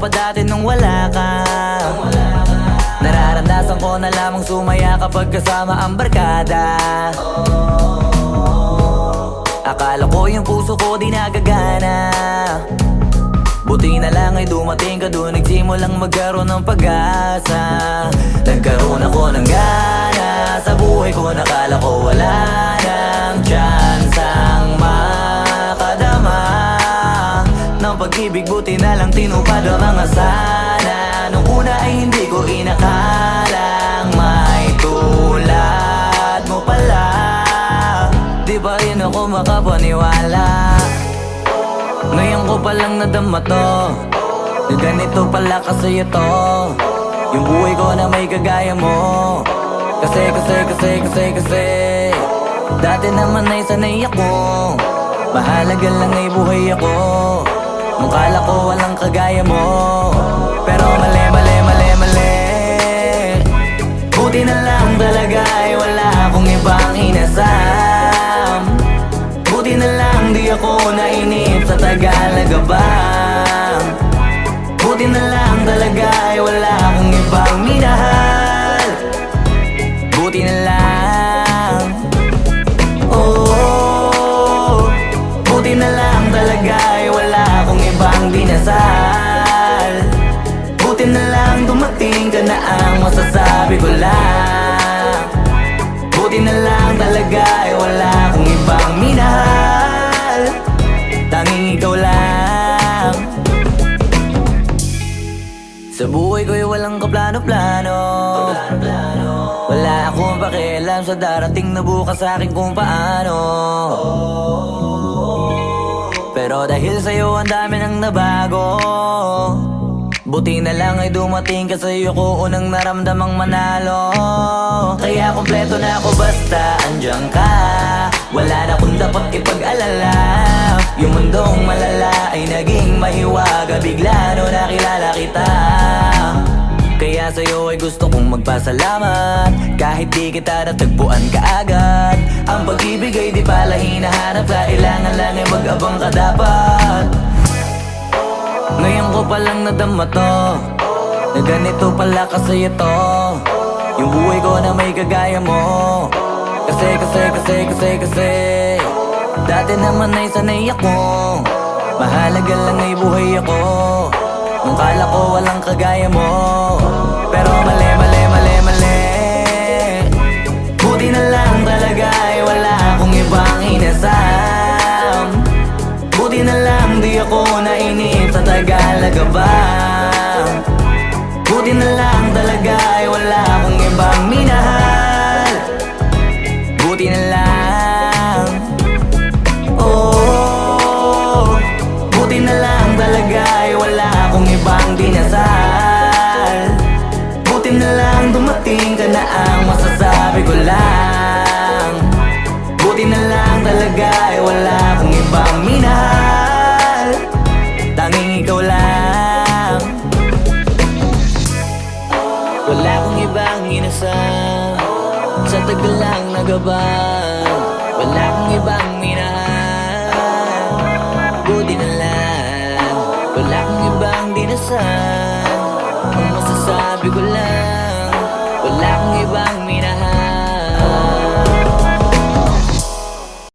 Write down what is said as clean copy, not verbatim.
pa dati nung wala ka. Nararamdasan ko na lamang sumaya kapag kasama ang barkada. Akala ko yung puso ko di nagagana. Buti na lang ay dumating ka doon, nagsimulang magkaroon ng pag-asa. Nagkaroon ako ng gana sa buhay ko, nakala ko wala nang tsansang makadama ng pag-ibig. Buti na lang tinupad ang mga sana. Nung una ay hindi ko inakalang may tulad mo pala. Di ba rin ako makapaniwala? Ngayon ko palang nadama to, na ganito pala kasi ito yung buhay ko na may kagaya mo. Kasi dati naman ay sanay ako, mahalaga lang ay buhay ako. Nung kala ko walang kagaya mo, pero mali. Buti na lang talaga ay wala akong ibang inasam. Buti na lang di ako nainip sa Tagalaga bang. Buti na lang talaga ay wala akong ibang minahal. Buti na lang, oh, buti na lang talaga ay wala akong ibang dinasal. Buti na lang dumating ka na ang masasabi ko lang. Buti na lang talaga ay wala akong ibang minahal. Tanging ikaw lang. Sa buhay ko'y walang kaplano-plano. Wala akong pakialam sa darating na bukas sa akin kung paano. Pero dahil sa'yo ang dami nang nabago. Buti na lang ay dumating ka, sa'yo ko unang naramdamang manalo. Kaya kompleto na ako basta andyan ka. Wala na kung dapat ipag-alala. Yung mundong malala ay naging mahiwaga bigla no nakilala kita. Kaya sa'yo ay gusto kong magpasalamat, kahit di kita natagpuan kaagad. Ang pag-ibig ay di pala hinahanap, kailangan lang ay mag-abang ka dapat. Ngayon ko palang nadama to, na ganito pala kasi ito yung buhay ko na may kagaya mo. Kasi dati naman ay sanay ako, mahalaga lang ay buhay ako. Nung kala ko walang kagaya mo, pero mali. Buti na lang talaga ay wala akong ibang inasam. Buti na lang di ako nainip sa Tagalaga bang. Buti na lang talaga ay wala akong ibang minahal. Buti na lang, oh, buti na lang talaga ay wala akong ibang dinasal. Buti na lang dumating ka na ang masasabi ko lang. Buti na lang talaga ay wala akong ibang minahal. Tanging ikaw lang. Wala akong ibang inasam sa tagal lang nagabang. Wala akong ibang minahal. Buti na lang, wala akong ibang dinasal. Ang masasabi ko lang, wala akong ibang minahal.